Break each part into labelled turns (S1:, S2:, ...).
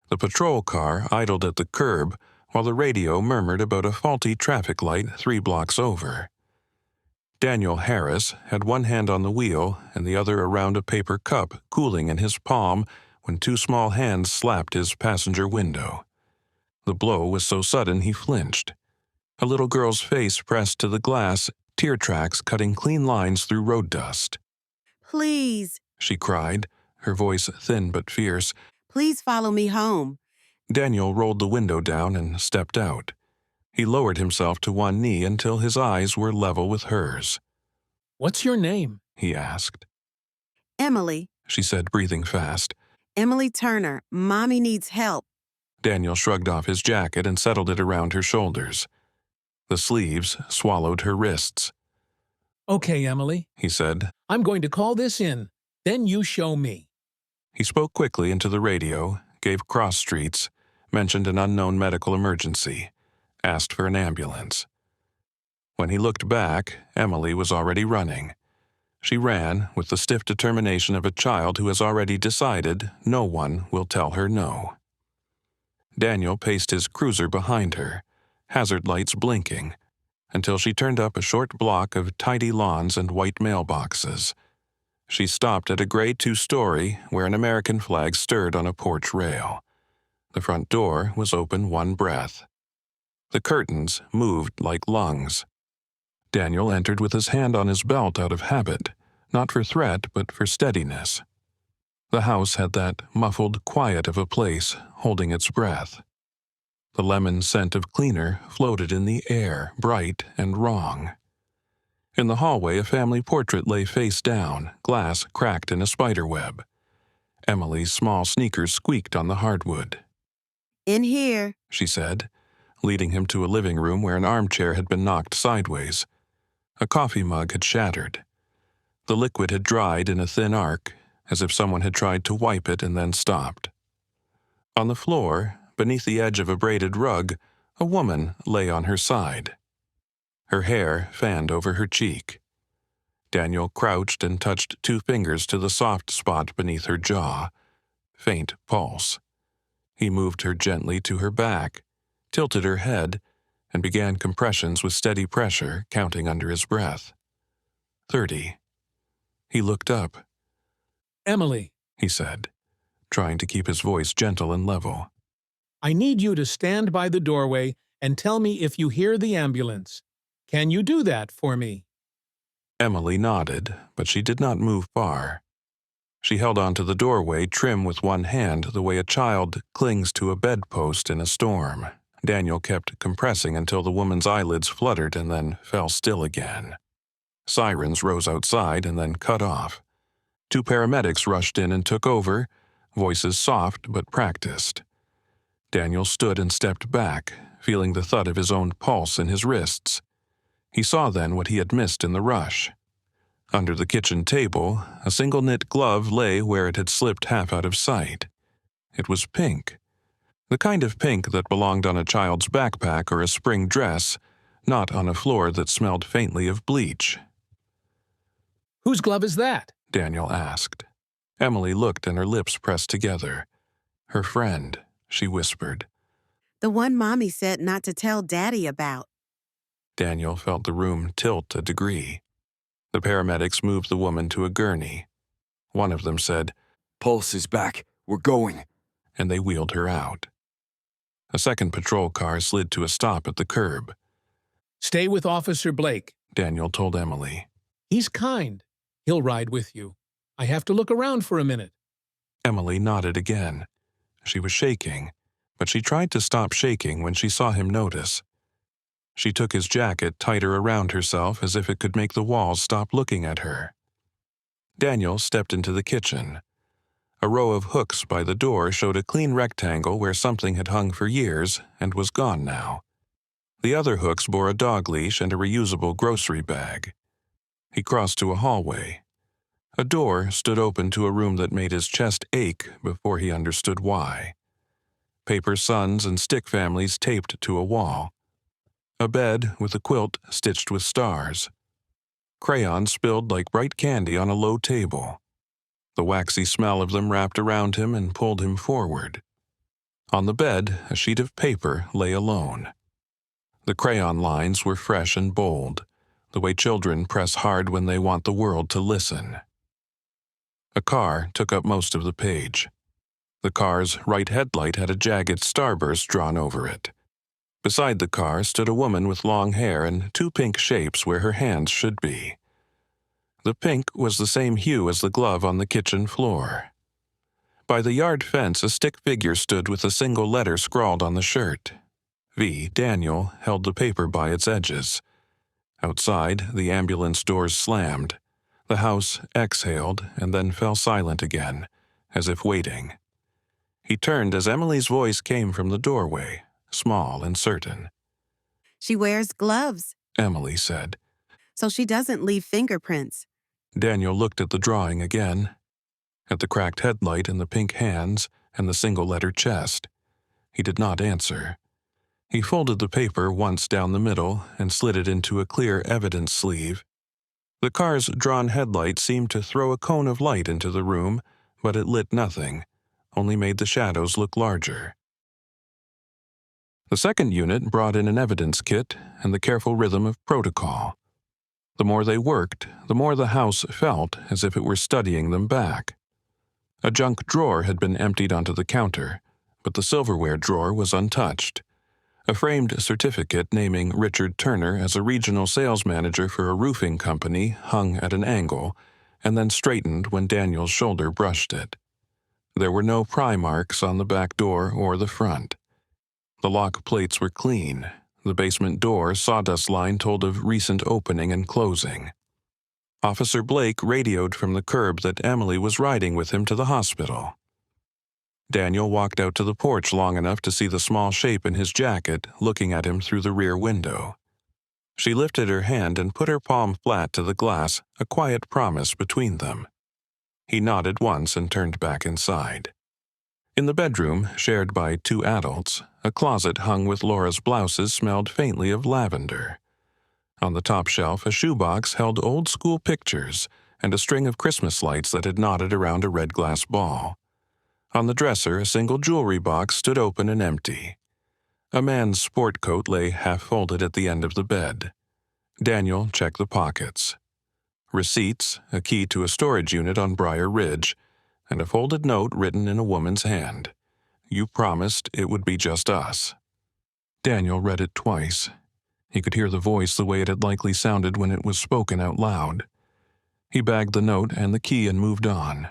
S1: The patrol car idled at the curb while the radio murmured about a faulty traffic light 3 blocks over. Daniel Harris had one hand on the wheel and the other around a paper cup cooling in his palm when 2 small hands slapped his passenger window. The blow was so sudden he flinched. A little girl's face pressed to the glass, tear tracks cutting clean lines through road dust.
S2: "Please,"
S1: she cried, her voice thin but fierce.
S2: "please follow me home."
S1: Daniel rolled the window down and stepped out. He lowered himself to one knee until his eyes were level with hers.
S3: "What's your name?"
S1: he asked.
S2: "Emily,"
S1: she said, breathing fast.
S2: "Emily Turner. Mommy needs help."
S1: Daniel shrugged off his jacket and settled it around her shoulders. The sleeves swallowed her wrists.
S3: "Okay, Emily,"
S1: he said.
S3: "I'm going to call this in. Then you show me."
S1: He spoke quickly into the radio, gave cross streets, mentioned an unknown medical emergency, asked for an ambulance. When he looked back, Emily was already running. She ran with the stiff determination of a child who has already decided no one will tell her no. Daniel paced his cruiser behind her, hazard lights blinking, until she turned up a short block of tidy lawns and white mailboxes. She stopped at a gray 2-story where an American flag stirred on a porch rail. The front door was open one breath. The curtains moved like lungs. Daniel entered with his hand on his belt out of habit, not for threat but for steadiness. The house had that muffled quiet of a place holding its breath. The lemon scent of cleaner floated in the air, bright and wrong. In the hallway, a family portrait lay face down, glass cracked in a spiderweb. Emily's small sneakers squeaked on the hardwood.
S2: "In here,"
S1: she said, leading him to a living room where an armchair had been knocked sideways. A coffee mug had shattered. The liquid had dried in a thin arc, as if someone had tried to wipe it and then stopped. On the floor, beneath the edge of a braided rug, a woman lay on her side. Her hair fanned over her cheek. Daniel crouched and touched 2 fingers to the soft spot beneath her jaw. Faint pulse. He moved her gently to her back, tilted her head, and began compressions with steady pressure, counting under his breath. 30. He looked up.
S3: "Emily,"
S1: he said, trying to keep his voice gentle and level.
S3: "I need you to stand by the doorway and tell me if you hear the ambulance. Can you do that for me?"
S1: Emily nodded, but she did not move far. She held onto the doorway, trim with one hand, the way a child clings to a bedpost in a storm. Daniel kept compressing until the woman's eyelids fluttered and then fell still again. Sirens rose outside and then cut off. 2 paramedics rushed in and took over, voices soft but practiced. Daniel stood and stepped back, feeling the thud of his own pulse in his wrists. He saw then what he had missed in the rush. Under the kitchen table, a single knit glove lay where it had slipped half out of sight. It was pink. The kind of pink that belonged on a child's backpack or a spring dress, not on a floor that smelled faintly of bleach.
S3: "Whose glove is that?"
S1: Daniel asked. Emily looked and her lips pressed together. "Her friend," she whispered.
S2: "The one Mommy said not to tell Daddy about."
S1: Daniel felt the room tilt a degree. The paramedics moved the woman to a gurney. One of them said,
S4: "Pulse is back. We're going."
S1: And they wheeled her out. A second patrol car slid to a stop at the curb.
S3: "Stay with Officer Blake,"
S1: Daniel told Emily.
S3: "He's kind. He'll ride with you. I have to look around for a minute."
S1: Emily nodded again. She was shaking, but she tried to stop shaking when she saw him notice. She took his jacket tighter around herself as if it could make the walls stop looking at her. Daniel stepped into the kitchen. A row of hooks by the door showed a clean rectangle where something had hung for years and was gone now. The other hooks bore a dog leash and a reusable grocery bag. He crossed to a hallway. A door stood open to a room that made his chest ache before he understood why. Paper suns and stick families taped to a wall. A bed with a quilt stitched with stars. Crayons spilled like bright candy on a low table. The waxy smell of them wrapped around him and pulled him forward. On the bed, a sheet of paper lay alone. The crayon lines were fresh and bold, the way children press hard when they want the world to listen. A car took up most of the page. The car's right headlight had a jagged starburst drawn over it. Beside the car stood a woman with long hair and two pink shapes where her hands should be. The pink was the same hue as the glove on the kitchen floor. By the yard fence, a stick figure stood with a single letter scrawled on the shirt. V. Daniel held the paper by its edges. Outside, the ambulance doors slammed. The house exhaled and then fell silent again, as if waiting. He turned as Emily's voice came from the doorway, small and certain.
S2: She wears gloves,
S1: Emily said.
S2: so she doesn't leave fingerprints.
S1: Daniel looked at the drawing again, at the cracked headlight and the pink hands and the single-letter chest. He did not answer. He folded the paper once down the middle and slid it into a clear evidence sleeve. The car's drawn headlight seemed to throw a cone of light into the room, but it lit nothing, only made the shadows look larger. The second unit brought in an evidence kit and the careful rhythm of protocol. The more they worked, the more the house felt as if it were studying them back. A junk drawer had been emptied onto the counter, but the silverware drawer was untouched. A framed certificate naming Richard Turner as a regional sales manager for a roofing company hung at an angle and then straightened when Daniel's shoulder brushed it. There were no pry marks on the back door or the front. The lock plates were clean. The basement door sawdust line told of recent opening and closing. Officer Blake radioed from the curb that Emily was riding with him to the hospital. Daniel walked out to the porch long enough to see the small shape in his jacket looking at him through the rear window. She lifted her hand and put her palm flat to the glass, a quiet promise between them. He nodded once and turned back inside. In the bedroom, shared by two adults, a closet hung with Laura's blouses smelled faintly of lavender. On the top shelf, a shoebox held old-school pictures and a string of Christmas lights that had knotted around a red glass ball. On the dresser, a single jewelry box stood open and empty. A man's sport coat lay half-folded at the end of the bed. Daniel checked the pockets. Receipts, a key to a storage unit on Briar Ridge, and a folded note written in a woman's hand. You promised it would be just us. Daniel read it twice. He could hear the voice the way it had likely sounded when it was spoken out loud. He bagged the note and the key and moved on.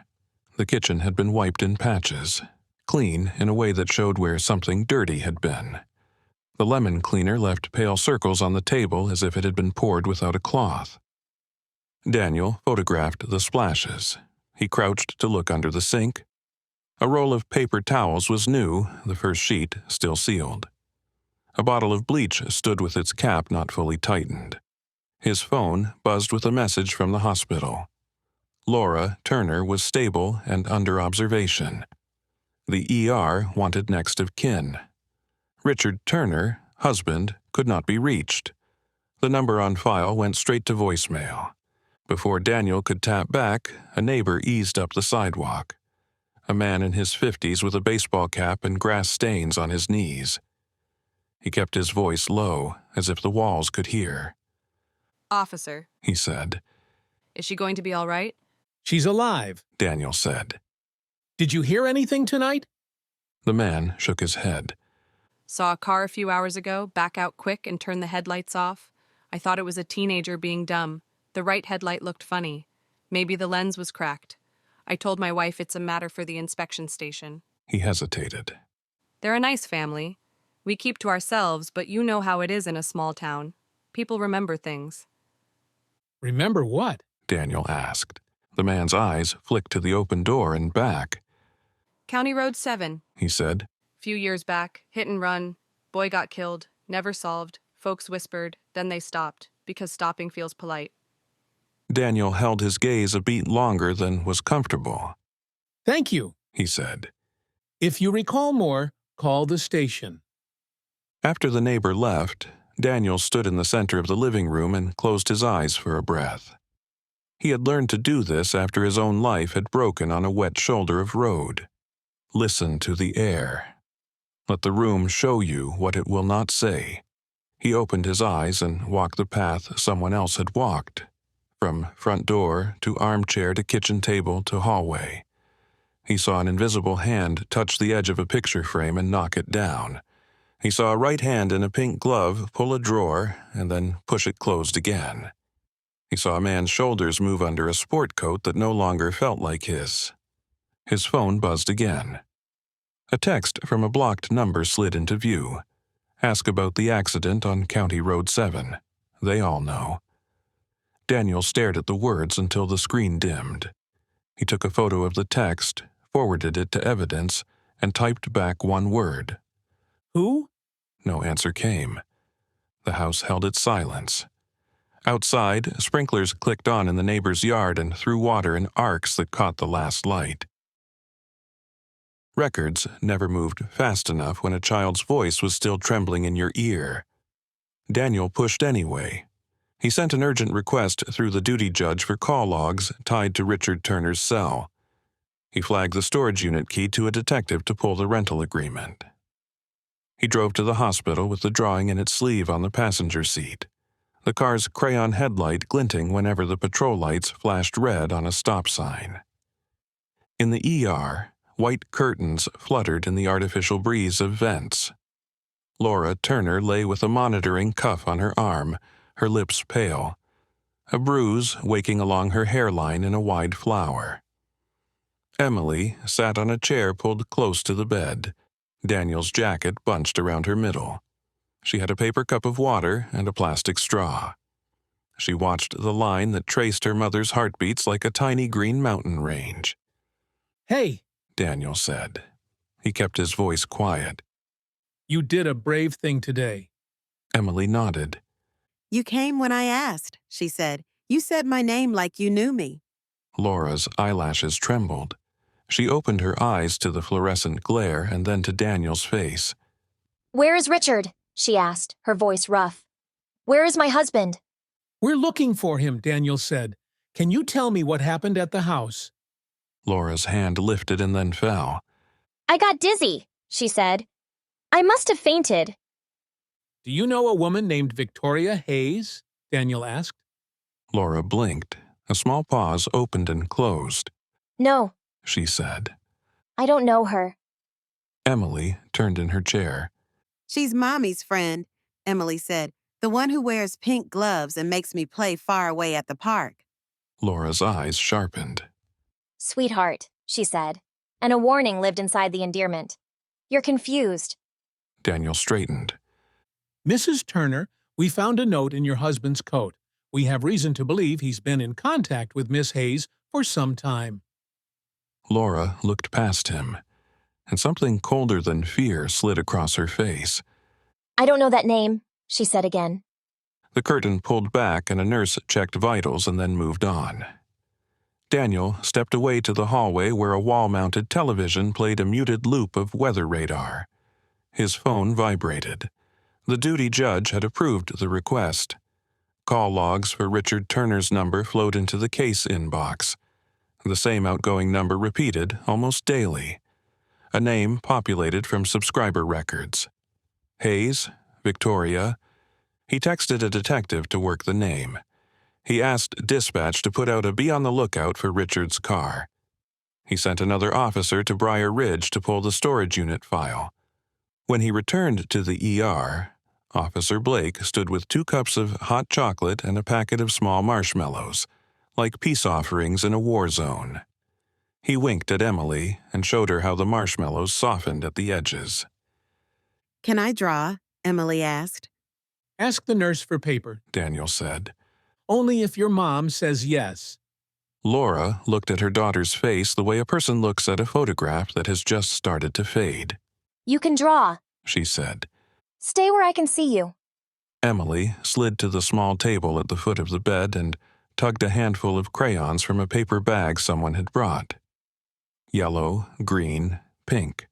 S1: The kitchen had been wiped in patches, clean in a way that showed where something dirty had been. The lemon cleaner left pale circles on the table as if it had been poured without a cloth. Daniel photographed the splashes. He crouched to look under the sink. A roll of paper towels was new, the first sheet still sealed. A bottle of bleach stood with its cap not fully tightened. His phone buzzed with a message from the hospital. Laura Turner was stable and under observation. The ER wanted next of kin. Richard Turner, husband, could not be reached. The number on file went straight to voicemail. Before Daniel could tap back, a neighbor eased up the sidewalk. A man in his 50s with a baseball cap and grass stains on his knees. He kept his voice low, as if the walls could hear.
S5: Officer,
S1: He said.
S5: is she going to be all right?
S3: She's alive.
S1: Daniel said.
S3: Did you hear anything tonight?
S1: The man shook his head.
S5: Saw a car a few hours ago, back out quick and turn the headlights off. I thought it was a teenager being dumb. The right headlight looked funny. Maybe the lens was cracked. I told my wife it's a matter for the inspection station.
S1: He hesitated.
S5: They're a nice family. We keep to ourselves, but you know how it is in a small town. People remember things.
S3: Remember what?
S1: Daniel asked. The man's eyes flicked to the open door and back.
S5: County Road 7.
S1: He said.
S5: Few years back, hit and run. Boy got killed. Never solved. Folks whispered. Then they stopped, because stopping feels polite.
S1: Daniel held his gaze a beat longer than was comfortable.
S3: Thank you.
S1: He said.
S3: If you recall more, call the station.
S1: After the neighbor left, Daniel stood in the center of the living room and closed his eyes for a breath. He had learned to do this after his own life had broken on a wet shoulder of road. Listen to the air. Let the room show you what it will not say. He opened his eyes and walked the path someone else had walked, from front door to armchair to kitchen table to hallway. He saw an invisible hand touch the edge of a picture frame and knock it down. He saw a right hand in a pink glove pull a drawer and then push it closed again. He saw a man's shoulders move under a sport coat that no longer felt like his. His phone buzzed again. A text from a blocked number slid into view. Ask about the accident on County Road 7. They all know. Daniel stared at the words until the screen dimmed. He took a photo of the text, forwarded it to evidence, and typed back one word.
S3: Who?
S1: No answer came. The house held its silence. Outside, sprinklers clicked on in the neighbor's yard and threw water in arcs that caught the last light. Records never moved fast enough when a child's voice was still trembling in your ear. Daniel pushed anyway. He sent an urgent request through the duty judge for call logs tied to Richard Turner's cell. He flagged the storage unit key to a detective to pull the rental agreement. He drove to the hospital with the drawing in its sleeve on the passenger seat, the car's crayon headlight glinting whenever the patrol lights flashed red on a stop sign. In the ER, white curtains fluttered in the artificial breeze of vents. Laura Turner lay with a monitoring cuff on her arm, her lips pale, a bruise waking along her hairline in a wide flower. Emily sat on a chair pulled close to the bed, Daniel's jacket bunched around her middle. She had a paper cup of water and a plastic straw. She watched the line that traced her mother's heartbeats like a tiny green mountain range.
S3: Hey,
S1: Daniel said. He kept his voice quiet.
S3: you did a brave thing today.
S1: Emily nodded.
S2: You came when I asked, she said. You said my name like you knew me.
S1: Laura's eyelashes trembled. She opened her eyes to the fluorescent glare and then to Daniel's face.
S6: "Where is Richard?" she asked, her voice rough. "Where is my husband?"
S3: We're looking for him, Daniel said. Can you tell me what happened at the house?
S1: Laura's hand lifted and then fell.
S6: "I got dizzy," she said. "I must have fainted."
S3: Do you know a woman named Victoria Hayes? Daniel asked.
S1: Laura blinked. A small pause opened and closed.
S6: "No,
S1: She said.
S6: I don't know her."
S1: Emily turned in her chair.
S2: She's Mommy's friend, Emily said. The one who wears pink gloves and makes me play far away at the park.
S1: Laura's eyes sharpened.
S6: "Sweetheart," she said, and a warning lived inside the endearment. "You're confused."
S1: Daniel straightened.
S3: Mrs. Turner, we found a note in your husband's coat. We have reason to believe he's been in contact with Miss Hayes for some time.
S1: Laura looked past him, and something colder than fear slid across her face.
S6: "I don't know that name," she said again.
S1: The curtain pulled back and a nurse checked vitals and then moved on. Daniel stepped away to the hallway where a wall-mounted television played a muted loop of weather radar. His phone vibrated. The duty judge had approved the request. Call logs for Richard Turner's number flowed into the case inbox. The same outgoing number repeated almost daily. A name populated from subscriber records. Hayes, Victoria. He texted a detective to work the name. He asked dispatch to put out a be on the lookout for Richard's car. He sent another officer to Briar Ridge to pull the storage unit file. When he returned to the ER, Officer Blake stood with 2 cups of hot chocolate and a packet of small marshmallows, like peace offerings in a war zone. He winked at Emily and showed her how the marshmallows softened at the edges.
S2: Can I draw? Emily asked.
S3: Ask the nurse for paper,
S1: Daniel said.
S3: only if your mom says yes.
S1: Laura looked at her daughter's face the way a person looks at a photograph that has just started to fade.
S6: "You can draw.
S1: She said.
S6: Stay where I can see you."
S1: Emily slid to the small table at the foot of the bed and tugged a handful of crayons from a paper bag someone had brought. Yellow, green, pink.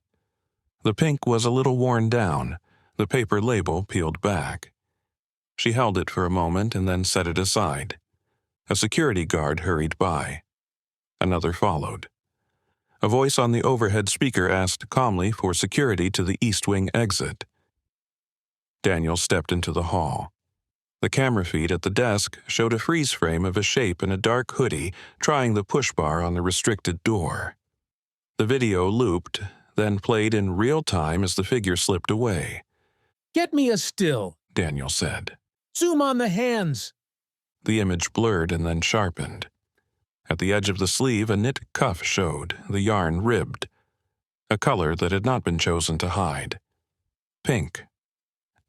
S1: The pink was a little worn down, the paper label peeled back. She held it for a moment and then set it aside. A security guard hurried by. Another followed. A voice on the overhead speaker asked calmly for security to the East Wing exit. Daniel stepped into the hall. The camera feed at the desk showed a freeze frame of a shape in a dark hoodie trying the push bar on the restricted door. The video looped, then played in real time as the figure slipped away.
S3: "Get me a still,"
S1: Daniel said.
S3: "Zoom on the hands."
S1: The image blurred and then sharpened. At the edge of the sleeve, a knit cuff showed, the yarn ribbed, a color that had not been chosen to hide. Pink.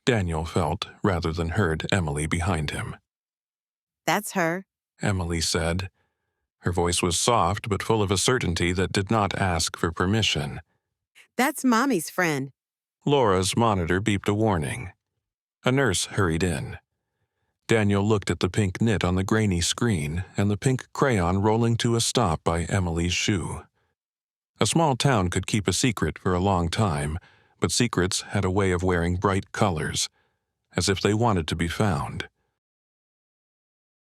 S1: Daniel felt, rather than heard, Emily behind him.
S2: That's her.
S1: Emily said. Her voice was soft but full of a certainty that did not ask for permission.
S2: That's Mommy's friend.
S1: Laura's monitor beeped a warning. A nurse hurried in. Daniel looked at the pink knit on the grainy screen and the pink crayon rolling to a stop by Emily's shoe. A small town could keep a secret for a long time, but secrets had a way of wearing bright colors, as if they wanted to be found.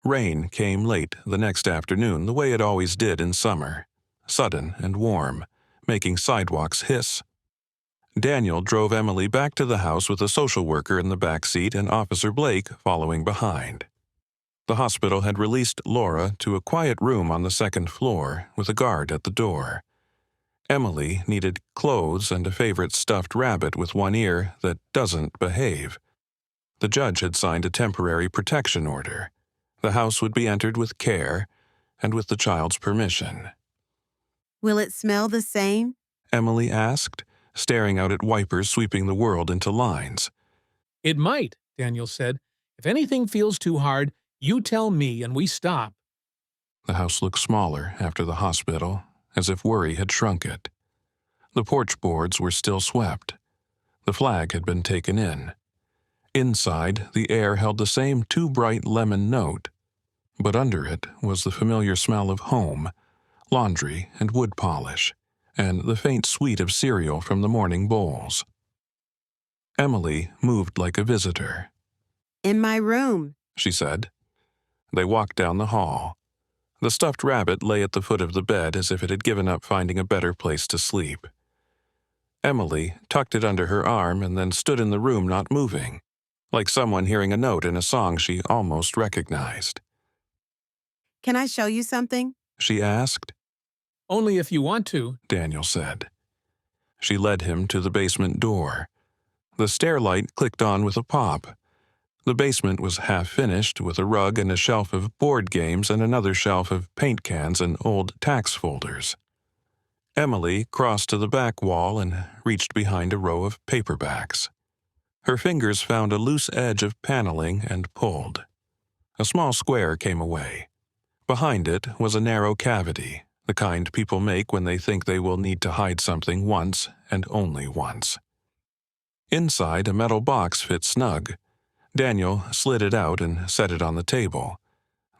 S1: Rain came late the next afternoon the way it always did in summer, sudden and warm, making sidewalks hiss. Daniel drove Emily back to the house with a social worker in the back seat and Officer Blake following behind. The hospital had released Laura to a quiet room on the second floor with a guard at the door. Emily needed clothes and a favorite stuffed rabbit with one ear that doesn't behave. The judge had signed a temporary protection order. The house would be entered with care and with the child's permission.
S2: Will it smell the same?
S1: Emily asked, staring out at wipers sweeping the world into lines.
S3: "It might," Daniel said. "If anything feels too hard, you tell me and we stop."
S1: The house looked smaller after the hospital, as if worry had shrunk it. The porch boards were still swept. The flag had been taken in. Inside, the air held the same too bright lemon note, but under it was the familiar smell of home, laundry and wood polish, and the faint sweet of cereal from the morning bowls. Emily moved like a visitor.
S2: In my room,
S1: She said. They walked down the hall. The stuffed rabbit lay at the foot of the bed as if it had given up finding a better place to sleep. Emily tucked it under her arm and then stood in the room not moving, like someone hearing a note in a song she almost recognized.
S2: Can I show you something?
S1: She asked.
S3: "Only if you want to."
S1: Daniel said. She led him to the basement door. The stair light clicked on with a pop. The basement was half-finished with a rug and a shelf of board games and another shelf of paint cans and old tax folders. Emily crossed to the back wall and reached behind a row of paperbacks. Her fingers found a loose edge of paneling and pulled. A small square came away. Behind it was a narrow cavity, the kind people make when they think they will need to hide something once and only once. Inside, a metal box fit snug. Daniel slid it out and set it on the table.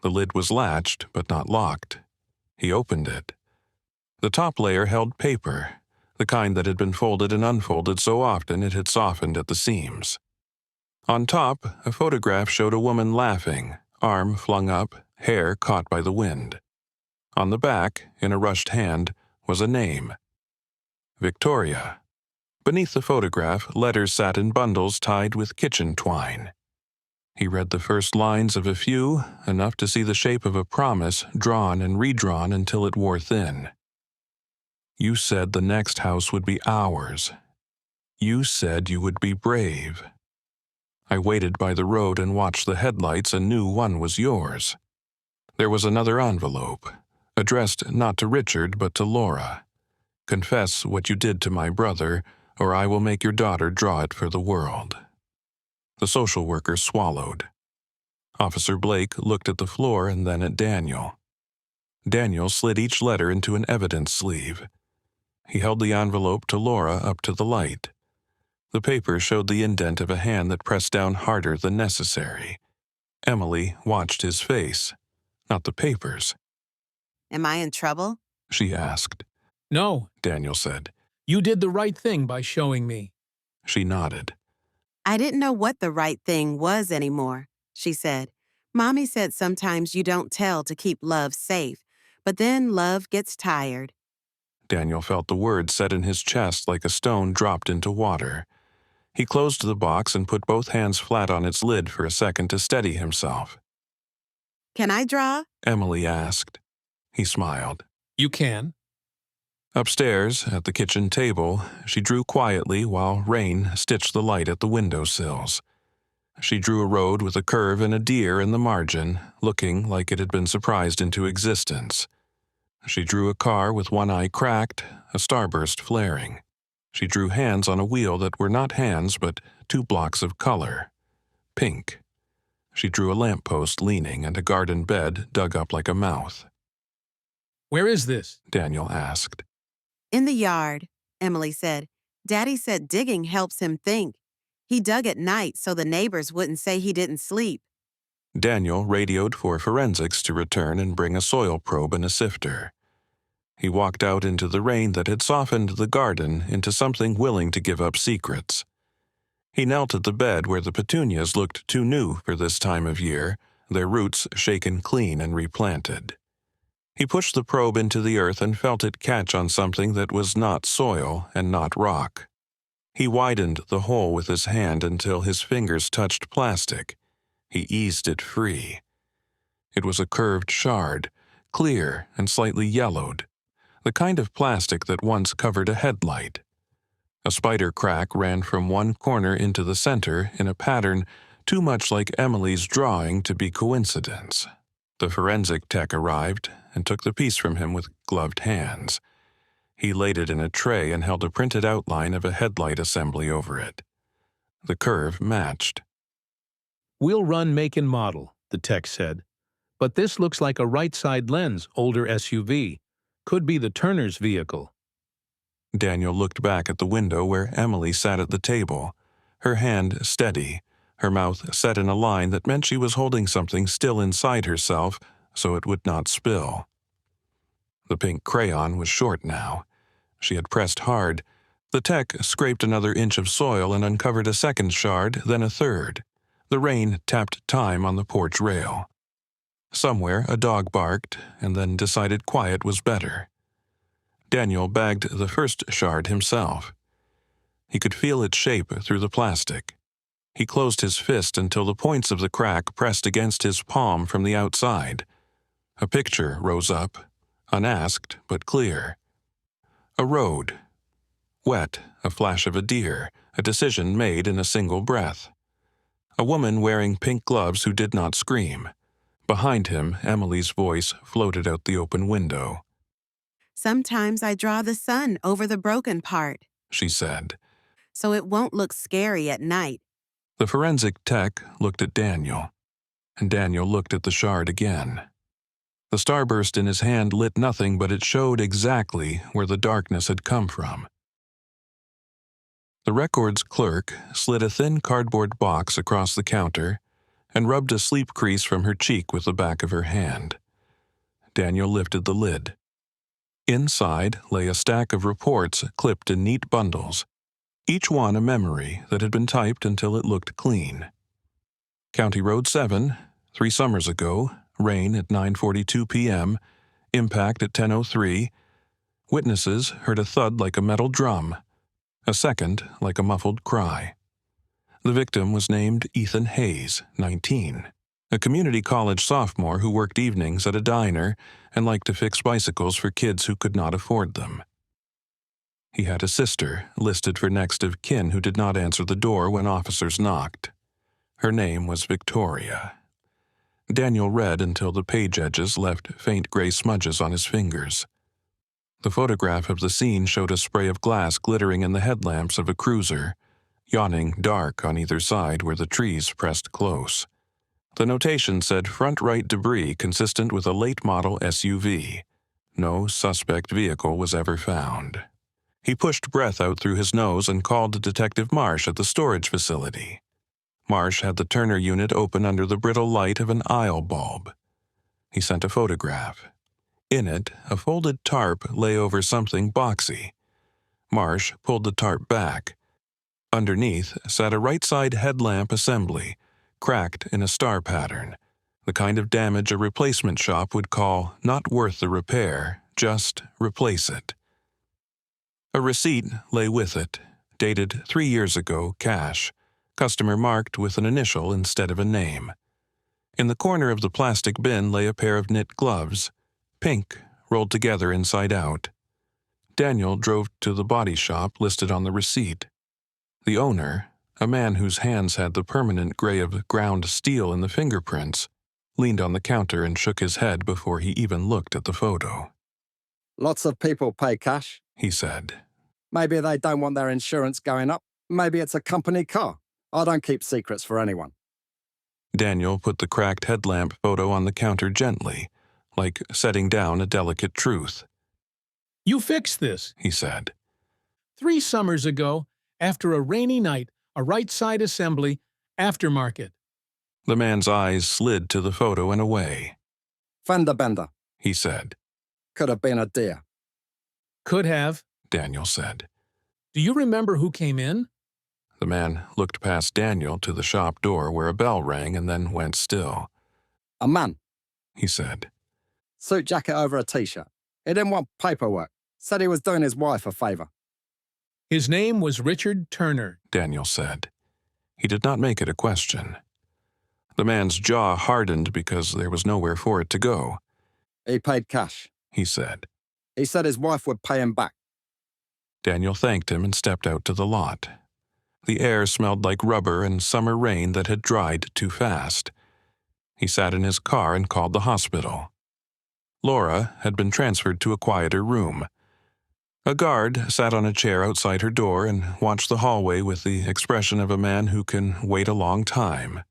S1: The lid was latched, but not locked. He opened it. The top layer held paper, the kind that had been folded and unfolded so often it had softened at the seams. On top, a photograph showed a woman laughing, arm flung up, hair caught by the wind. On the back, in a rushed hand, was a name. Victoria. Beneath the photograph, letters sat in bundles tied with kitchen twine. He read the first lines of a few, enough to see the shape of a promise drawn and redrawn until it wore thin. You said the next house would be ours. You said you would be brave. I waited by the road and watched the headlights and knew one was yours. There was another envelope, addressed not to Richard but to Laura. Confess what you did to my brother, or I will make your daughter draw it for the world. The social worker swallowed. Officer Blake looked at the floor and then at Daniel. Daniel slid each letter into an evidence sleeve. He held the envelope to Laura up to the light. The paper showed the indent of a hand that pressed down harder than necessary. Emily watched his face, not the papers.
S2: Am I in trouble?
S1: She asked.
S3: "No,
S1: Daniel said.
S3: you did the right thing by showing me."
S1: She nodded.
S2: I didn't know what the right thing was anymore, she said. Mommy said sometimes you don't tell to keep love safe, but then love gets tired.
S1: Daniel felt the words set in his chest like a stone dropped into water. He closed the box and put both hands flat on its lid for a second to steady himself.
S2: Can I draw?
S1: Emily asked. He smiled.
S3: You can.
S1: Upstairs, at the kitchen table, she drew quietly while Rain stitched the light at the windowsills. She drew a road with a curve and a deer in the margin, looking like it had been surprised into existence. She drew a car with one eye cracked, a starburst flaring. She drew hands on a wheel that were not hands but 2 blocks of color. Pink. She drew a lamppost leaning and a garden bed dug up like a mouth.
S3: Where is this?
S1: Daniel asked.
S2: In the yard, Emily said. Daddy said digging helps him think. He dug at night so the neighbors wouldn't say he didn't sleep.
S1: Daniel radioed for forensics to return and bring a soil probe and a sifter. He walked out into the rain that had softened the garden into something willing to give up secrets. He knelt at the bed where the petunias looked too new for this time of year, their roots shaken clean and replanted. He pushed the probe into the earth and felt it catch on something that was not soil and not rock. He widened the hole with his hand until his fingers touched plastic. He eased it free. It was a curved shard, clear and slightly yellowed, the kind of plastic that once covered a headlight. A spider crack ran from one corner into the center in a pattern too much like Emily's drawing to be coincidence. The forensic tech arrived and took the piece from him with gloved hands. He laid it in a tray and held a printed outline of a headlight assembly over it. The curve matched.
S3: We'll run make and model, the tech said. But this looks like a right-side lens, older SUV. Could be the Turner's vehicle.
S1: Daniel looked back at the window where Emily sat at the table, her hand steady, her mouth set in a line that meant she was holding something still inside herself so it would not spill. The pink crayon was short now. She had pressed hard. The tech scraped another inch of soil and uncovered a second shard, then a third. The rain tapped time on the porch rail. Somewhere a dog barked and then decided quiet was better. Daniel bagged the first shard himself. He could feel its shape through the plastic. He closed his fist until the points of the crack pressed against his palm from the outside. A picture rose up, unasked but clear. A road. Wet, a flash of a deer, a decision made in a single breath. A woman wearing pink gloves who did not scream. Behind him, Emily's voice floated out the open window.
S2: Sometimes I draw the sun over the broken part,
S1: She said.
S2: so it won't look scary at night.
S1: The forensic tech looked at Daniel, and Daniel looked at the shard again. The starburst in his hand lit nothing, but it showed exactly where the darkness had come from. The records clerk slid a thin cardboard box across the counter and rubbed a sleep crease from her cheek with the back of her hand. Daniel lifted the lid. Inside lay a stack of reports clipped in neat bundles, each one a memory that had been typed until it looked clean. County Road 7, 3 summers ago, rain at 9:42 p.m., impact at 10:03. Witnesses heard a thud like a metal drum, a second like a muffled cry. The victim was named Ethan Hayes, 19, a community college sophomore who worked evenings at a diner and liked to fix bicycles for kids who could not afford them. He had a sister listed for next of kin who did not answer the door when officers knocked. Her name was Victoria. Daniel read until the page edges left faint gray smudges on his fingers. The photograph of the scene showed a spray of glass glittering in the headlamps of a cruiser, yawning dark on either side where the trees pressed close. The notation said front right debris consistent with a late-model SUV. No suspect vehicle was ever found. He pushed breath out through his nose and called Detective Marsh at the storage facility. Marsh had the Turner unit open under the brittle light of an aisle bulb. He sent a photograph. In it, a folded tarp lay over something boxy. Marsh pulled the tarp back. Underneath sat a right-side headlamp assembly, cracked in a star pattern, the kind of damage a replacement shop would call not worth the repair, just replace it. A receipt lay with it, dated 3 years ago, cash, customer marked with an initial instead of a name. In the corner of the plastic bin lay a pair of knit gloves, pink, rolled together inside out. Daniel drove to the body shop listed on the receipt. The owner, a man whose hands had the permanent gray of ground steel in the fingerprints, leaned on the counter and shook his head before he even looked at the photo.
S7: Lots of people pay cash.
S1: He said.
S7: Maybe they don't want their insurance going up. Maybe it's a company car. I don't keep secrets for anyone.
S1: Daniel put the cracked headlamp photo on the counter gently, like setting down a delicate truth.
S3: You fixed this,
S1: He said.
S3: 3 summers ago, after a rainy night, a right-side assembly, aftermarket.
S1: The man's eyes slid to the photo and away.
S7: Fender bender.
S1: He said.
S7: Could have been a deer.
S3: Could have.
S1: Daniel said.
S3: Do you remember who came in?
S1: The man looked past Daniel to the shop door where a bell rang and then went still.
S7: A man.
S1: He said.
S7: Suit jacket over a t-shirt. He didn't want paperwork. Said he was doing his wife a favor.
S3: His name was Richard Turner.
S1: Daniel said. He did not make it a question. The man's jaw hardened because there was nowhere for it to go.
S7: He paid cash.
S1: He said.
S7: He said his wife would pay him back.
S1: Daniel thanked him and stepped out to the lot. The air smelled like rubber and summer rain that had dried too fast. He sat in his car and called the hospital. Laura had been transferred to a quieter room. A guard sat on a chair outside her door and watched the hallway with the expression of a man who can wait a long time.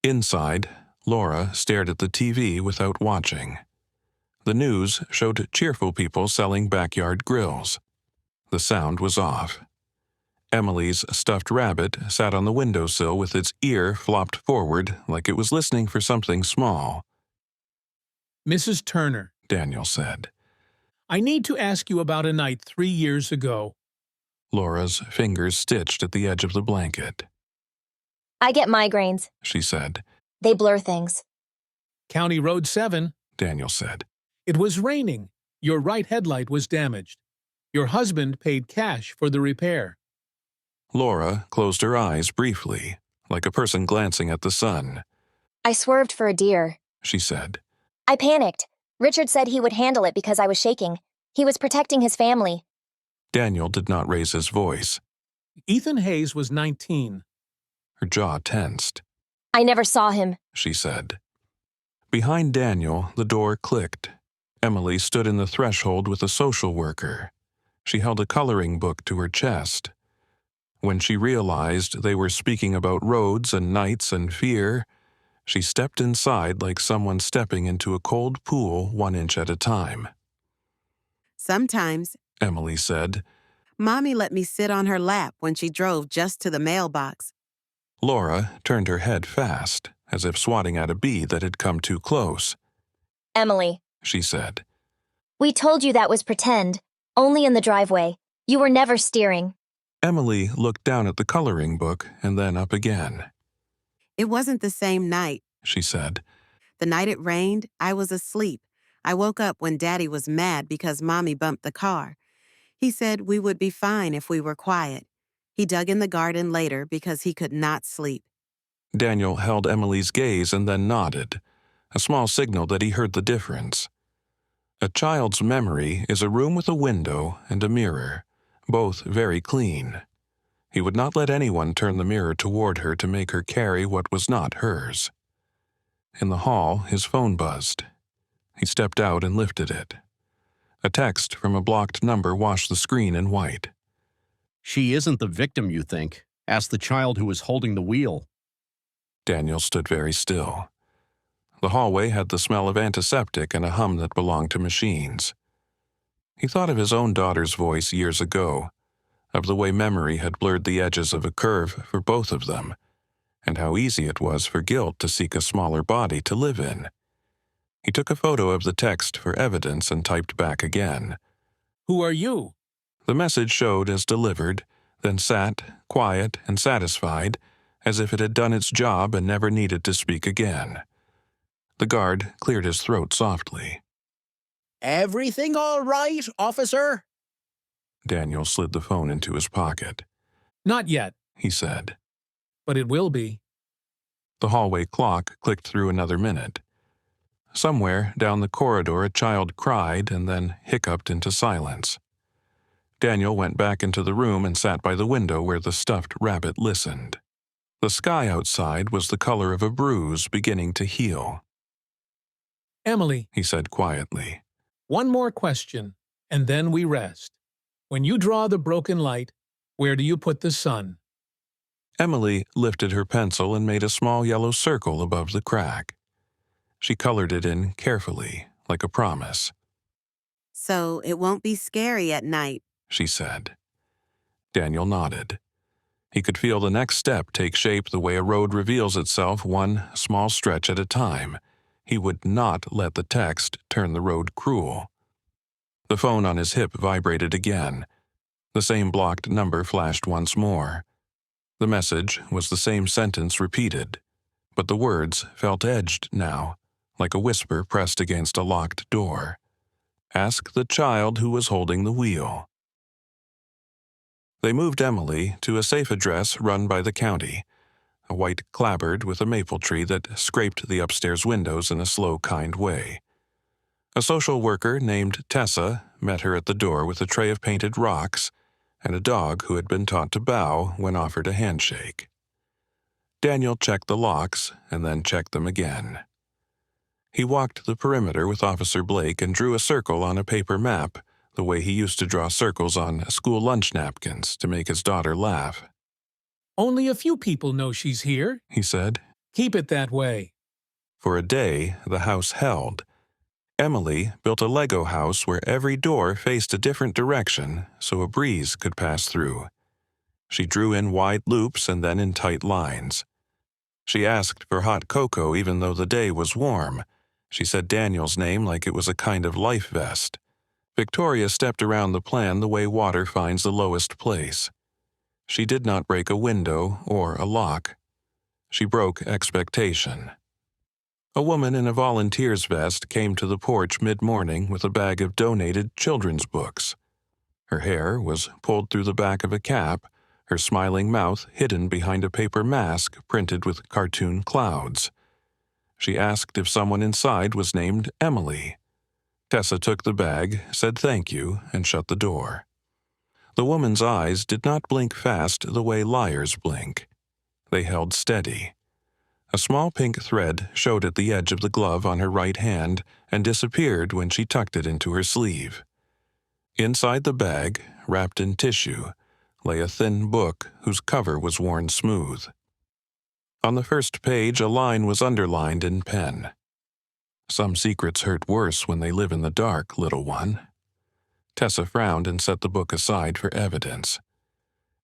S1: Inside, Laura stared at the TV without watching. The news showed cheerful people selling backyard grills. The sound was off. Emily's stuffed rabbit sat on the windowsill with its ear flopped forward like it was listening for something small.
S3: Mrs. Turner,
S1: Daniel said.
S3: I need to ask you about a night 3 years ago.
S1: Laura's fingers stitched at the edge of the blanket.
S6: I get migraines.
S1: She said.
S6: They blur things.
S3: County Road 7.
S1: Daniel said.
S3: It was raining. Your right headlight was damaged. Your husband paid cash for the repair.
S1: Laura closed her eyes briefly, like a person glancing at the sun.
S6: I swerved for a deer.
S1: She said.
S6: I panicked. Richard said he would handle it because I was shaking. He was protecting his family.
S1: Daniel did not raise his voice.
S3: Ethan Hayes was 19.
S1: Her jaw tensed.
S6: I never saw him.
S1: She said. Behind Daniel, the door clicked. Emily stood in the threshold with a social worker. She held a coloring book to her chest. When she realized they were speaking about roads and nights and fear, she stepped inside like someone stepping into a cold pool 1 inch at a time.
S2: Sometimes,
S1: Emily said.
S2: Mommy let me sit on her lap when she drove just to the mailbox.
S1: Laura turned her head fast, as if swatting at a bee that had come too close.
S6: Emily,
S1: She said.
S6: we told you that was pretend. Only in the driveway. You were never steering.
S1: Emily looked down at the coloring book and then up again.
S2: It wasn't the same night.
S1: She said.
S2: The night it rained, I was asleep. I woke up when Daddy was mad because Mommy bumped the car. He said we would be fine if we were quiet. He dug in the garden later because he could not sleep.
S1: Daniel held Emily's gaze and then nodded, a small signal that he heard the difference. A child's memory is a room with a window and a mirror, both very clean. He would not let anyone turn the mirror toward her to make her carry what was not hers. In the hall, his phone buzzed. He stepped out and lifted it. A text from a blocked number washed the screen in white.
S8: She isn't the victim you think. Ask the child who was holding the wheel.
S1: Daniel stood very still. The hallway had the smell of antiseptic and a hum that belonged to machines. He thought of his own daughter's voice years ago, of the way memory had blurred the edges of a curve for both of them, and how easy it was for guilt to seek a smaller body to live in. He took a photo of the text for evidence and typed back again.
S3: Who are you?
S1: The message showed as delivered, then sat, quiet and satisfied, as if it had done its job and never needed to speak again. The guard cleared his throat softly.
S8: Everything all right, officer?
S1: Daniel slid the phone into his pocket.
S3: Not yet,
S1: He said.
S3: but it will be.
S1: The hallway clock clicked through another minute. Somewhere down the corridor, a child cried and then hiccuped into silence. Daniel went back into the room and sat by the window where the stuffed rabbit listened. The sky outside was the color of a bruise beginning to heal.
S3: Emily,
S1: He said quietly.
S3: one more question, and then we rest. When you draw the broken light, where do you put the sun?
S1: Emily lifted her pencil and made a small yellow circle above the crack. She colored it in carefully, like a promise.
S2: So it won't be scary at night.
S1: She said. Daniel nodded. He could feel the next step take shape the way a road reveals itself one small stretch at a time. He would not let the text turn the road cruel. The phone on his hip vibrated again. The same blocked number flashed once more. The message was the same sentence repeated, but the words felt edged now, like a whisper pressed against a locked door. Ask the child who was holding the wheel. They moved Emily to a safe address run by the county, a white clapboard with a maple tree that scraped the upstairs windows in a slow, kind way. A social worker named Tessa met her at the door with a tray of painted rocks and a dog who had been taught to bow when offered a handshake. Daniel checked the locks and then checked them again. He walked the perimeter with Officer Blake and drew a circle on a paper map, the way he used to draw circles on school lunch napkins to make his daughter laugh.
S3: Only a few people know she's here.
S1: He said.
S3: Keep it that way.
S1: For a day, the house held. Emily built a Lego house where every door faced a different direction so a breeze could pass through. She drew in wide loops and then in tight lines. She asked for hot cocoa even though the day was warm. She said Daniel's name like it was a kind of life vest. Victoria stepped around the plan the way water finds the lowest place. She did not break a window or a lock. She broke expectation. A woman in a volunteer's vest came to the porch mid-morning with a bag of donated children's books. Her hair was pulled through the back of a cap, her smiling mouth hidden behind a paper mask printed with cartoon clouds. She asked if someone inside was named Emily. Tessa took the bag, said thank you, and shut the door. The woman's eyes did not blink fast the way liars blink. They held steady. A small pink thread showed at the edge of the glove on her right hand and disappeared when she tucked it into her sleeve. Inside the bag, wrapped in tissue, lay a thin book whose cover was worn smooth. On the first page, a line was underlined in pen. Some secrets hurt worse when they live in the dark, little one. Tessa frowned and set the book aside for evidence.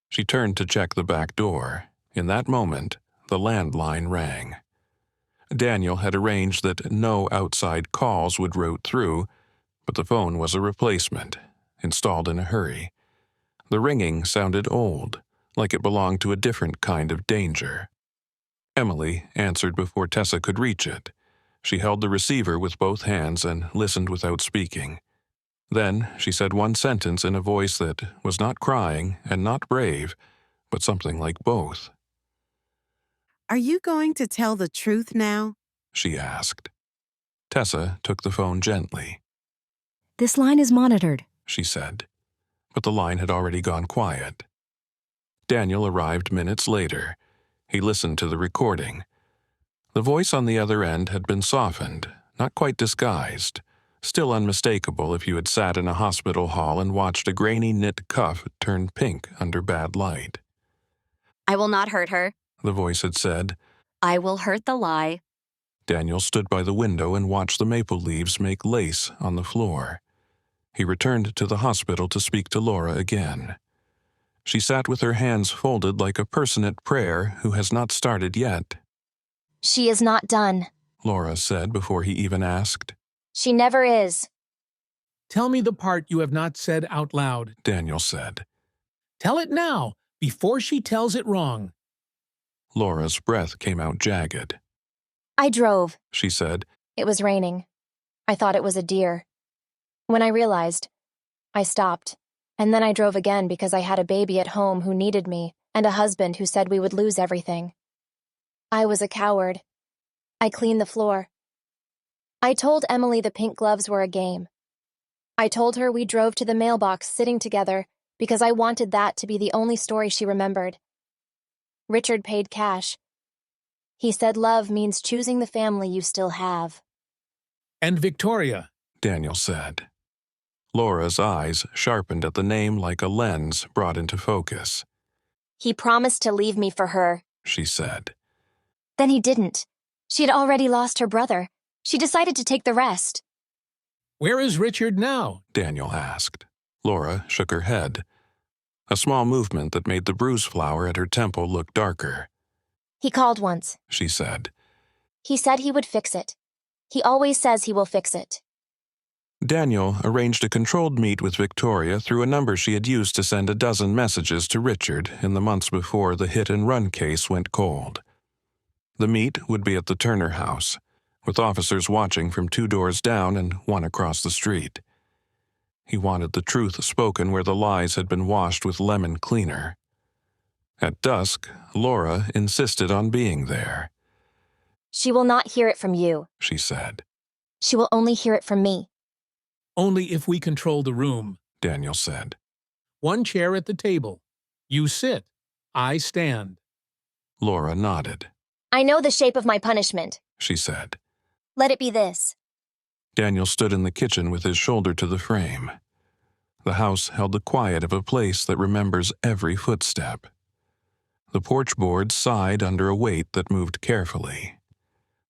S1: She turned to check the back door. In that moment, the landline rang. Daniel had arranged that no outside calls would route through, but the phone was a replacement, installed in a hurry. The ringing sounded old, like it belonged to a different kind of danger. Emily answered before Tessa could reach it. She held the receiver with both hands and listened without speaking. Then she said one sentence in a voice that was not crying and not brave, but something like both.
S2: Are you going to tell the truth now?
S1: She asked. Tessa took the phone gently.
S6: This line is monitored.
S1: She said, but the line had already gone quiet. Daniel arrived minutes later. He listened to the recording. The voice on the other end had been softened, not quite disguised, still unmistakable if you had sat in a hospital hall and watched a grainy knit cuff turn pink under bad light.
S9: I will not hurt her.
S1: The voice had said.
S9: I will hurt the lie.
S1: Daniel stood by the window and watched the maple leaves make lace on the floor. He returned to the hospital to speak to Laura again. She sat with her hands folded like a person at prayer who has not started yet.
S6: She is not done.
S1: Laura said before he even asked.
S6: She never is.
S3: Tell me the part you have not said out loud.
S1: Daniel said.
S3: Tell it now, before she tells it wrong.
S1: Laura's breath came out jagged.
S6: I drove.
S1: She said.
S6: It was raining. I thought it was a deer. When I realized, I stopped. And then I drove again because I had a baby at home who needed me and a husband who said we would lose everything. I was a coward. I cleaned the floor. I told Emily the pink gloves were a game. I told her we drove to the mailbox sitting together because I wanted that to be the only story she remembered. Richard paid cash. He said love means choosing the family you still have.
S3: And Victoria,
S1: Daniel said. Laura's eyes sharpened at the name like a lens brought into focus.
S6: He promised to leave me for her.
S1: She said.
S6: Then he didn't. She had already lost her brother. She decided to take the rest.
S3: where is Richard now?
S1: Daniel asked. Laura shook her head, a small movement that made the bruise flower at her temple look darker.
S6: He called once.
S1: She said.
S6: He said he would fix it. He always says he will fix it.
S1: Daniel arranged a controlled meet with Victoria through a number she had used to send a dozen messages to Richard in the months before the hit-and-run case went cold. The meet would be at the Turner house, with officers watching from 2 doors down and 1 across the street. He wanted the truth spoken where the lies had been washed with lemon cleaner. At dusk, Laura insisted on being there.
S6: She will not hear it from you.
S1: She said.
S6: She will only hear it from me.
S3: Only if we control the room.
S1: Daniel said.
S3: 1 chair at the table. You sit. I stand.
S1: Laura nodded.
S6: I know the shape of my punishment.
S1: She said.
S6: Let it be this.
S1: Daniel stood in the kitchen with his shoulder to the frame. The house held the quiet of a place that remembers every footstep. The porch boards sighed under a weight that moved carefully.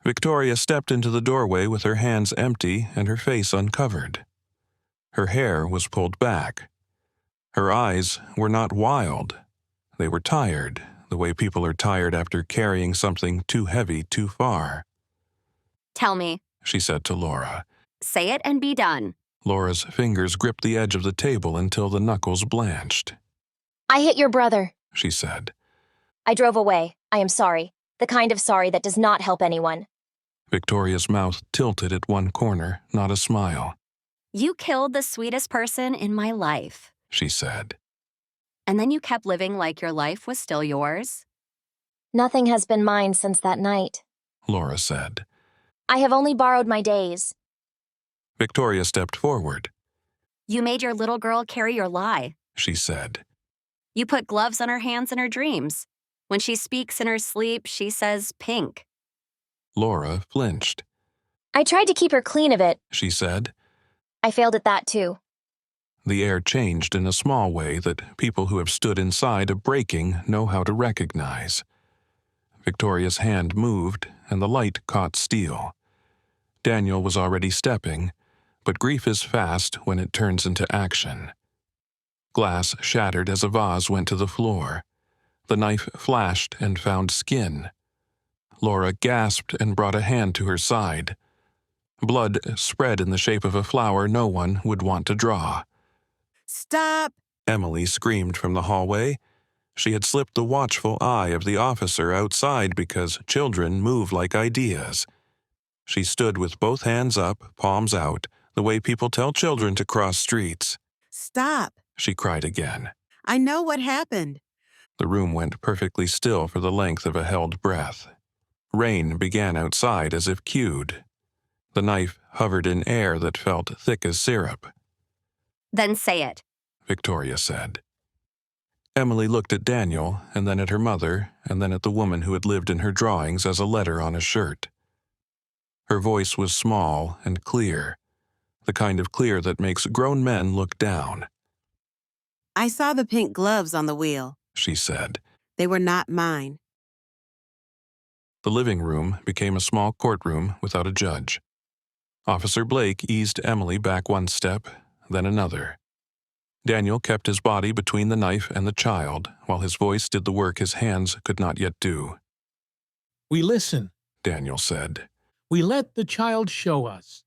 S1: Victoria stepped into the doorway with her hands empty and her face uncovered. Her hair was pulled back. Her eyes were not wild. They were tired, the way people are tired after carrying something too heavy too far.
S9: Tell me.
S1: She said to Laura.
S9: Say it and be done.
S1: Laura's fingers gripped the edge of the table until the knuckles blanched.
S6: I hit your brother.
S1: She said.
S6: I drove away. I am sorry. The kind of sorry that does not help anyone.
S1: Victoria's mouth tilted at one corner, not a smile.
S9: You killed the sweetest person in my life.
S1: She said.
S9: And then you kept living like your life was still yours?
S6: Nothing has been mine since that night.
S1: Laura said.
S6: I have only borrowed my days.
S1: Victoria stepped forward.
S9: You made your little girl carry your lie.
S1: She said.
S9: You put gloves on her hands in her dreams. When she speaks in her sleep, she says pink.
S1: Laura flinched.
S6: I tried to keep her clean of it.
S1: She said.
S6: I failed at that too.
S1: The air changed in a small way that people who have stood inside a breaking know how to recognize. Victoria's hand moved, and the light caught steel. Daniel was already stepping, but grief is fast when it turns into action. Glass shattered as a vase went to the floor. The knife flashed and found skin. Laura gasped and brought a hand to her side. Blood spread in the shape of a flower no one would want to draw.
S2: Stop!
S1: Emily screamed from the hallway. She had slipped the watchful eye of the officer outside because children move like ideas. She stood with both hands up, palms out, the way people tell children to cross streets.
S2: Stop!
S1: She cried again.
S2: I know what happened.
S1: The room went perfectly still for the length of a held breath. Rain began outside as if cued. The knife hovered in air that felt thick as syrup.
S9: Then say it.
S1: Victoria said. Emily looked at Daniel, and then at her mother, and then at the woman who had lived in her drawings as a letter on a shirt. Her voice was small and clear, the kind of clear that makes grown men look down.
S2: I saw the pink gloves on the wheel.
S1: She said.
S2: They were not mine.
S1: The living room became a small courtroom without a judge. Officer Blake eased Emily back 1 step, then another. Daniel kept his body between the knife and the child, while his voice did the work his hands could not yet do.
S3: We listen.
S1: Daniel said.
S3: We let the child show us.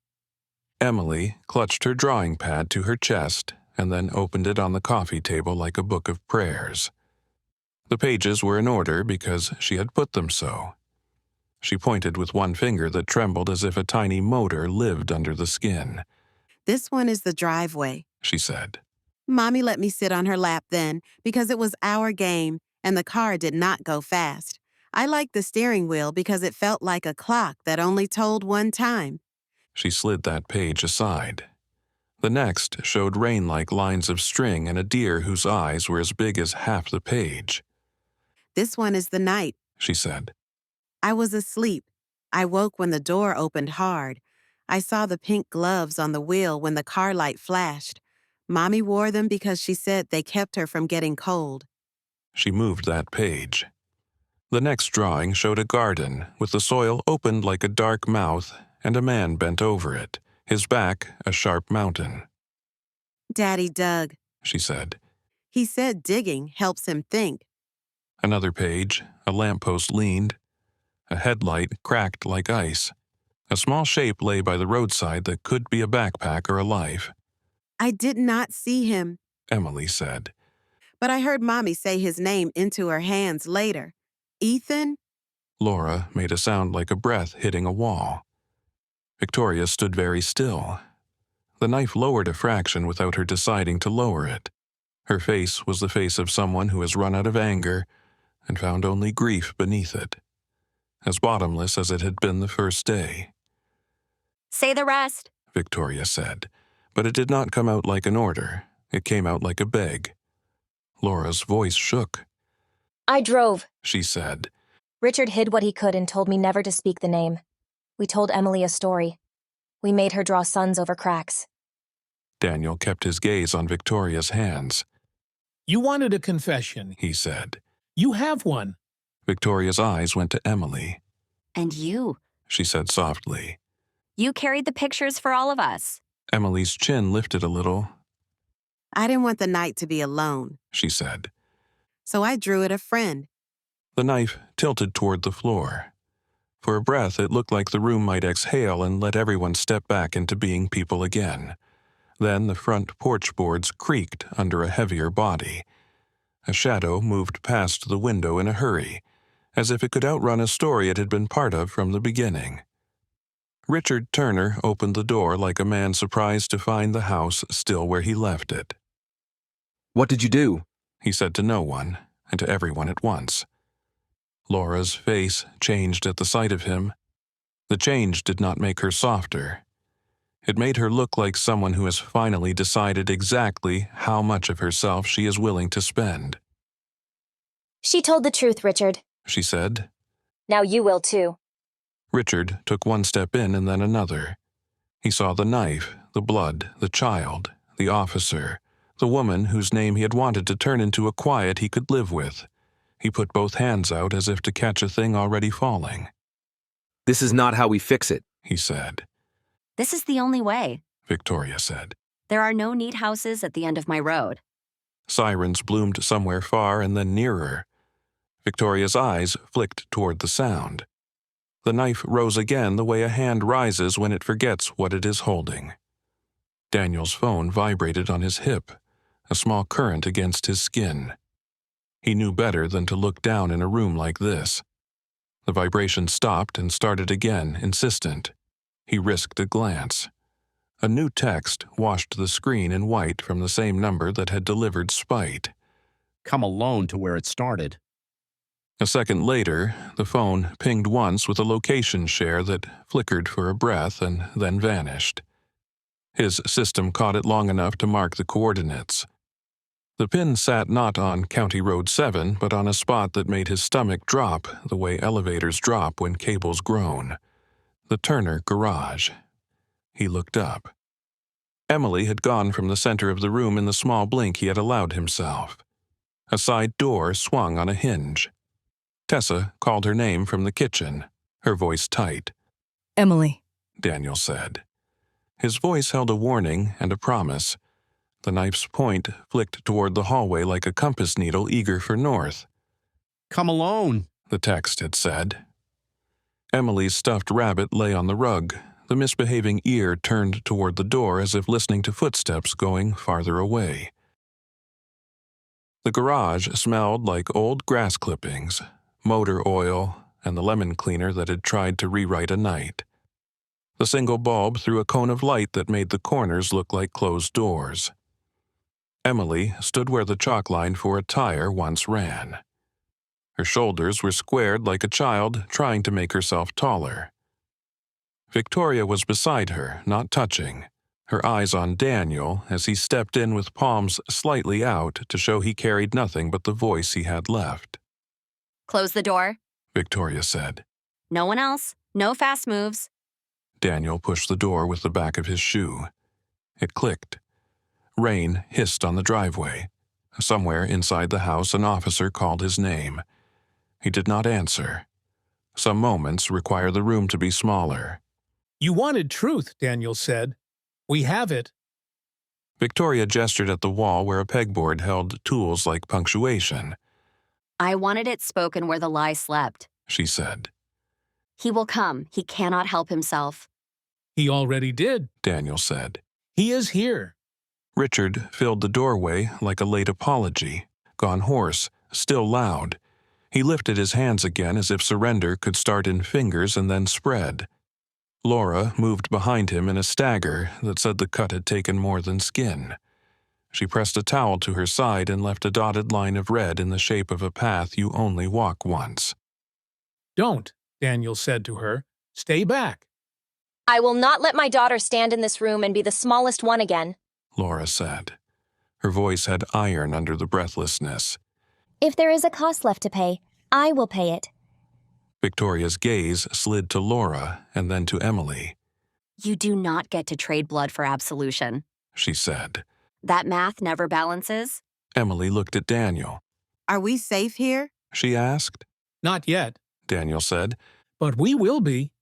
S1: Emily clutched her drawing pad to her chest and then opened it on the coffee table like a book of prayers. The pages were in order because she had put them so. She pointed with one finger that trembled as if a tiny motor lived under the skin.
S2: This one is the driveway.
S1: She said.
S2: Mommy let me sit on her lap then because it was our game and the car did not go fast. I liked the steering wheel because it felt like a clock that only told one time.
S1: She slid that page aside. The next showed rain-like lines of string and a deer whose eyes were as big as half the page.
S2: This one is the night,
S1: She said.
S2: I was asleep. I woke when the door opened hard. I saw the pink gloves on the wheel when the car light flashed. Mommy wore them because she said they kept her from getting cold.
S1: She moved that page. The next drawing showed a garden with the soil opened like a dark mouth and a man bent over it, his back a sharp mountain.
S2: Daddy dug.
S1: She said.
S2: He said digging helps him think.
S1: Another page, a lamppost leaned. A headlight cracked like ice. A small shape lay by the roadside that could be a backpack or a life.
S2: I did not see him,
S1: Emily said.
S2: but I heard Mommy say his name into her hands later. Ethan?
S1: Laura made a sound like a breath hitting a wall. Victoria stood very still. The knife lowered a fraction without her deciding to lower it. Her face was the face of someone who has run out of anger and found only grief beneath it, as bottomless as it had been the first day.
S9: Say the rest,
S1: Victoria said, but it did not come out like an order. It came out like a beg. Laura's voice shook.
S6: I drove.
S1: She said.
S6: Richard hid what he could and told me never to speak the name. We told Emily a story. We made her draw suns over cracks.
S1: Daniel kept his gaze on Victoria's hands.
S10: You wanted a confession.
S1: He said.
S10: You have one.
S1: Victoria's eyes went to Emily.
S9: And you.
S1: She said softly.
S9: You carried the pictures for all of us.
S1: Emily's chin lifted a little.
S2: I didn't want the night to be alone,
S1: She said.
S2: so I drew it a friend.
S1: The knife tilted toward the floor. For a breath, it looked like the room might exhale and let everyone step back into being people again. Then the front porch boards creaked under a heavier body. A shadow moved past the window in a hurry, as if it could outrun a story it had been part of from the beginning. Richard Turner opened the door like a man surprised to find the house still where he left it.
S4: What did you do?
S1: He said to no one, and to everyone at once. Laura's face changed at the sight of him. The change did not make her softer. It made her look like someone who has finally decided exactly how much of herself she is willing to spend.
S6: She told the truth, Richard.
S1: She said.
S6: Now you will too.
S1: Richard took one step in and then another. He saw the knife, the blood, the child, the officer, the woman whose name he had wanted to turn into a quiet he could live with. He put both hands out as if to catch a thing already falling.
S11: This is not how we fix it,
S1: He said.
S9: This is the only way.
S1: Victoria said.
S9: There are no neat houses at the end of my road.
S1: Sirens bloomed somewhere far and then nearer. Victoria's eyes flicked toward the sound. The knife rose again the way a hand rises when it forgets what it is holding. Daniel's phone vibrated on his hip, a small current against his skin. He knew better than to look down in a room like this. The vibration stopped and started again, insistent. He risked a glance. A new text washed the screen in white from the same number that had delivered spite.
S8: Come alone to where it started.
S1: A second later, the phone pinged once with a location share that flickered for a breath and then vanished. His system caught it long enough to mark the coordinates. The pin sat not on County Road 7, but on a spot that made his stomach drop the way elevators drop when cables groan. The Turner garage. He looked up. Emily had gone from the center of the room in the small blink he had allowed himself. A side door swung on a hinge. Tessa called her name from the kitchen, her voice tight.
S12: Emily,
S1: Daniel said. His voice held a warning and a promise. The knife's point flicked toward the hallway like a compass needle eager for north.
S8: Come alone,
S1: the text had said. Emily's stuffed rabbit lay on the rug, the misbehaving ear turned toward the door as if listening to footsteps going farther away. The garage smelled like old grass clippings, motor oil, and the lemon cleaner that had tried to rewrite a night. The single bulb threw a cone of light that made the corners look like closed doors. Emily stood where the chalk line for a tire once ran. Her shoulders were squared like a child trying to make herself taller. Victoria was beside her, not touching, her eyes on Daniel as he stepped in with palms slightly out to show he carried nothing but the voice he had left.
S9: Close the door,
S1: Victoria said.
S9: No one else, no fast moves.
S1: Daniel pushed the door with the back of his shoe. It clicked. Rain hissed on the driveway. Somewhere inside the house, an officer called his name. He did not answer. Some moments require the room to be smaller.
S10: You wanted truth, Daniel said. We have it.
S1: Victoria gestured at the wall where a pegboard held tools like punctuation.
S9: I wanted it spoken where the lie slept,
S1: she said.
S9: He will come. He cannot help himself.
S10: He already did,
S1: Daniel said.
S10: He is here.
S1: Richard filled the doorway like a late apology, gone hoarse, still loud. He lifted his hands again as if surrender could start in fingers and then spread. Laura moved behind him in a stagger that said the cut had taken more than skin. She pressed a towel to her side and left a dotted line of red in the shape of a path you only walk once.
S10: Don't, Daniel said to her. Stay back.
S6: I will not let my daughter stand in this room and be the smallest one again,
S1: Laura said. Her voice had iron under the breathlessness.
S6: If there is a cost left to pay, I will pay it.
S1: Victoria's gaze slid to Laura and then to Emily.
S9: You do not get to trade blood for absolution,
S1: she said.
S9: That math never balances.
S1: Emily looked at Daniel.
S2: Are we safe here?
S1: She asked.
S10: Not yet.
S1: Daniel said.
S10: But we will be.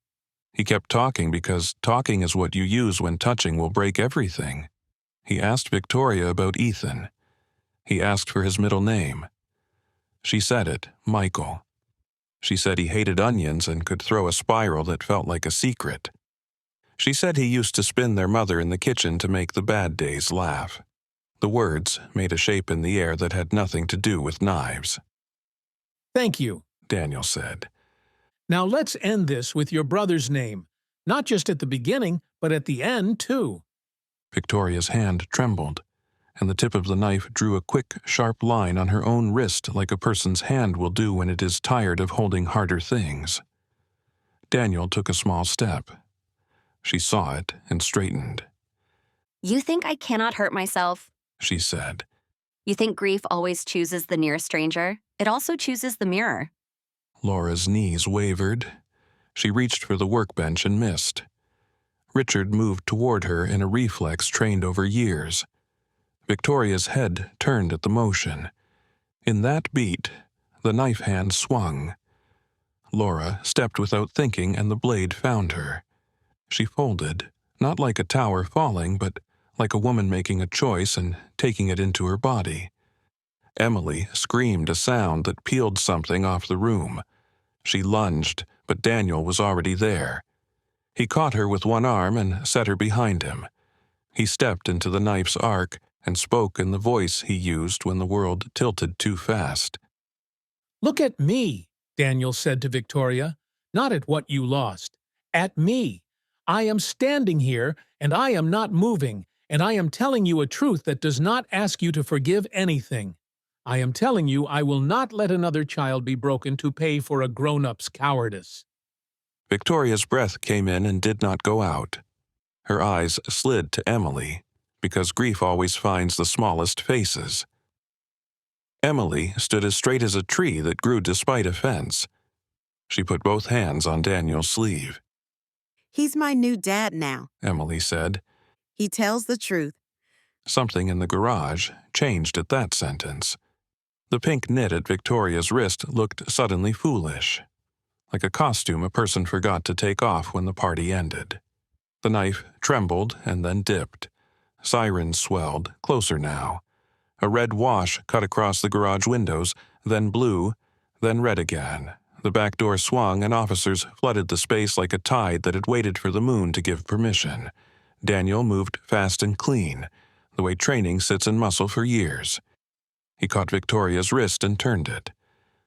S1: He kept talking because talking is what you use when touching will break everything. He asked Victoria about Ethan. He asked for his middle name. She said it, Michael. She said he hated onions and could throw a spiral that felt like a secret. She said he used to spin their mother in the kitchen to make the bad days laugh. The words made a shape in the air that had nothing to do with knives.
S10: Thank you,
S1: Daniel said.
S10: Now let's end this with your brother's name. Not just at the beginning, but at the end, too.
S1: Victoria's hand trembled, and the tip of the knife drew a quick, sharp line on her own wrist like a person's hand will do when it is tired of holding harder things. Daniel took a small step. She saw it and straightened.
S9: You think I cannot hurt myself?
S1: She said.
S9: You think grief always chooses the nearest stranger? It also chooses the mirror.
S1: Laura's knees wavered. She reached for the workbench and missed. Richard moved toward her in a reflex trained over years. Victoria's head turned at the motion. In that beat, the knife hand swung. Laura stepped without thinking and the blade found her. She folded, not like a tower falling, but like a woman making a choice and taking it into her body. Emily screamed a sound that peeled something off the room. She lunged, but Daniel was already there. He caught her with one arm and set her behind him. He stepped into the knife's arc and spoke in the voice he used when the world tilted too fast.
S10: Look at me, Daniel said to Victoria. Not at what you lost. At me. I am standing here, and I am not moving, and I am telling you a truth that does not ask you to forgive anything. I am telling you I will not let another child be broken to pay for a grown-up's cowardice.
S1: Victoria's breath came in and did not go out. Her eyes slid to Emily, because grief always finds the smallest faces. Emily stood as straight as a tree that grew despite offense. She put both hands on Daniel's sleeve.
S2: He's my new dad now,
S1: Emily said.
S2: He tells the truth.
S1: Something in the garage changed at that sentence. The pink knit at Victoria's wrist looked suddenly foolish, like a costume a person forgot to take off when the party ended. The knife trembled and then dipped. Sirens swelled, closer now. A red wash cut across the garage windows, then blue, then red again. The back door swung and officers flooded the space like a tide that had waited for the moon to give permission. Daniel moved fast and clean, the way training sits in muscle for years. He caught Victoria's wrist and turned it.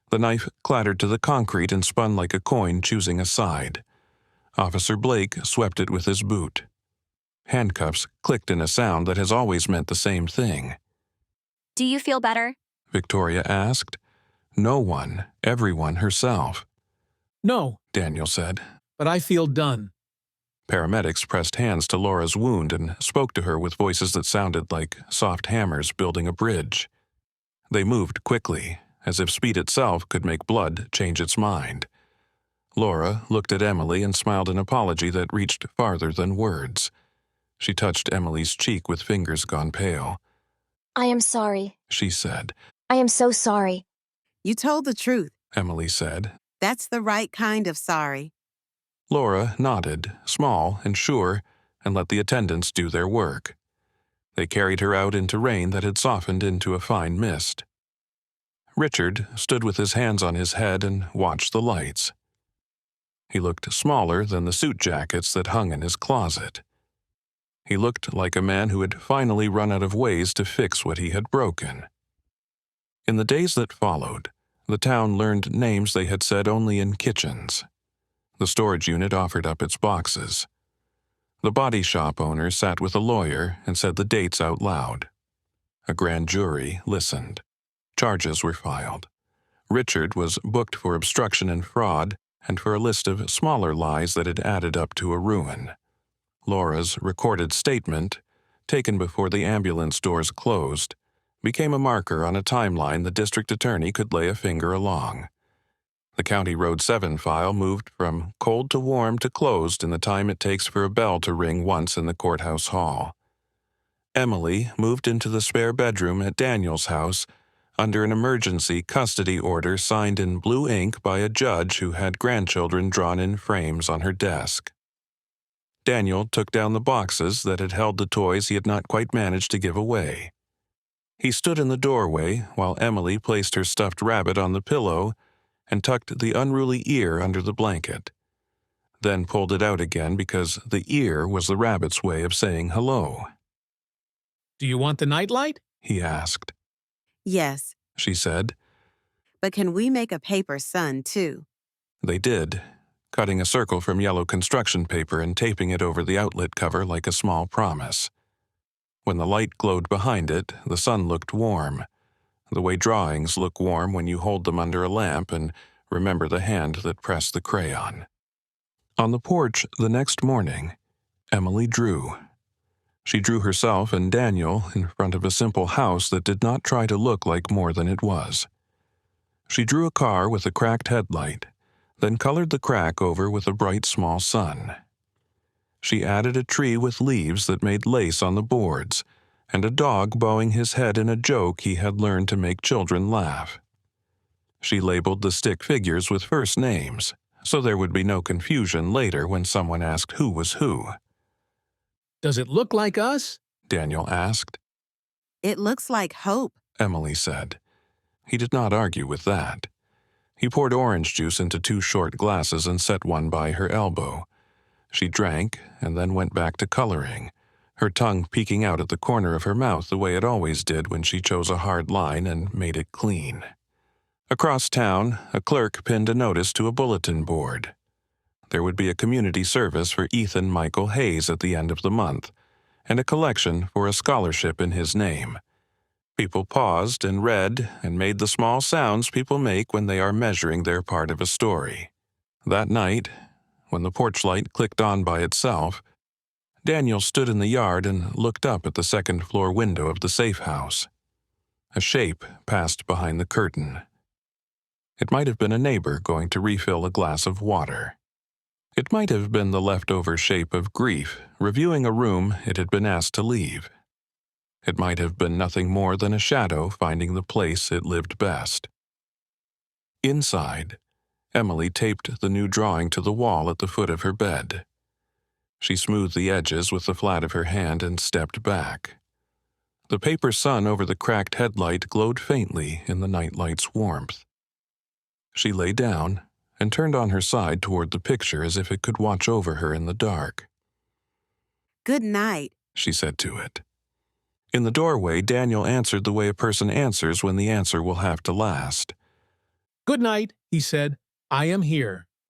S1: The knife clattered to the concrete and spun like a coin, choosing a side. Officer Blake swept it with his boot. Handcuffs clicked in a sound that has always meant the same thing.
S9: Do you feel better?
S1: Victoria asked. No one, everyone herself,
S10: No,
S1: Daniel said.
S10: but I feel done.
S1: Paramedics pressed hands to Laura's wound and spoke to her with voices that sounded like soft hammers building a bridge. They moved quickly, as if speed itself could make blood change its mind. Laura looked at Emily and smiled an apology that reached farther than words. She touched Emily's cheek with fingers gone pale.
S6: I am sorry.
S1: She said.
S6: I am so sorry.
S2: You told the truth.
S1: Emily said.
S2: That's the right kind of sorry.
S1: Laura nodded, small and sure, and let the attendants do their work. They carried her out into rain that had softened into a fine mist. Richard stood with his hands on his head and watched the lights. He looked smaller than the suit jackets that hung in his closet. He looked like a man who had finally run out of ways to fix what he had broken. In the days that followed, the town learned names they had said only in kitchens. The storage unit offered up its boxes. The body shop owner sat with a lawyer and said the dates out loud. A grand jury listened. Charges were filed. Richard was booked for obstruction and fraud and for a list of smaller lies that had added up to a ruin. Laura's recorded statement, taken before the ambulance doors closed, became a marker on a timeline the district attorney could lay a finger along. The County Road 7 file moved from cold to warm to closed in the time it takes for a bell to ring once in the courthouse hall. Emily moved into the spare bedroom at Daniel's house under an emergency custody order signed in blue ink by a judge who had grandchildren drawn in frames on her desk. Daniel took down the boxes that had held the toys he had not quite managed to give away. He stood in the doorway while Emily placed her stuffed rabbit on the pillow and tucked the unruly ear under the blanket, then pulled it out again because the ear was the rabbit's way of saying hello.
S10: Do you want the nightlight?
S1: He asked.
S2: Yes,
S1: She said.
S2: but can we make a paper sun, too?
S1: They did, cutting a circle from yellow construction paper and taping it over the outlet cover like a small promise. When the light glowed behind it, the sun looked warm, the way drawings look warm when you hold them under a lamp and remember the hand that pressed the crayon. On the porch the next morning, Emily drew. She drew herself and Daniel in front of a simple house that did not try to look like more than it was. She drew a car with a cracked headlight, then colored the crack over with a bright small sun. She added a tree with leaves that made lace on the boards, and a dog bowing his head in a joke he had learned to make children laugh. She labeled the stick figures with first names, so there would be no confusion later when someone asked who was who.
S10: Does it look like us?
S1: Daniel asked.
S2: It looks like hope.
S1: Emily said. He did not argue with that. He poured orange juice into 2 short glasses and set one by her elbow. She drank and then went back to coloring, her tongue peeking out at the corner of her mouth the way it always did when she chose a hard line and made it clean. Across town, a clerk pinned a notice to a bulletin board. There would be a community service for Ethan Michael Hayes at the end of the month, and a collection for a scholarship in his name. People paused and read and made the small sounds people make when they are measuring their part of a story. That night, when the porch light clicked on by itself, Daniel stood in the yard and looked up at the second-floor window of the safe house. A shape passed behind the curtain. It might have been a neighbor going to refill a glass of water. It might have been the leftover shape of grief reviewing a room it had been asked to leave. It might have been nothing more than a shadow finding the place it lived best. Inside, Emily taped the new drawing to the wall at the foot of her bed. She smoothed the edges with the flat of her hand and stepped back. The paper sun over the cracked headlight glowed faintly in the nightlight's warmth. She lay down and turned on her side toward the picture as if it could watch over her in the dark.
S2: Good night,
S1: She said to it. In the doorway, Daniel answered the way a person answers when the answer will have to last.
S10: Good night, he said. I am here.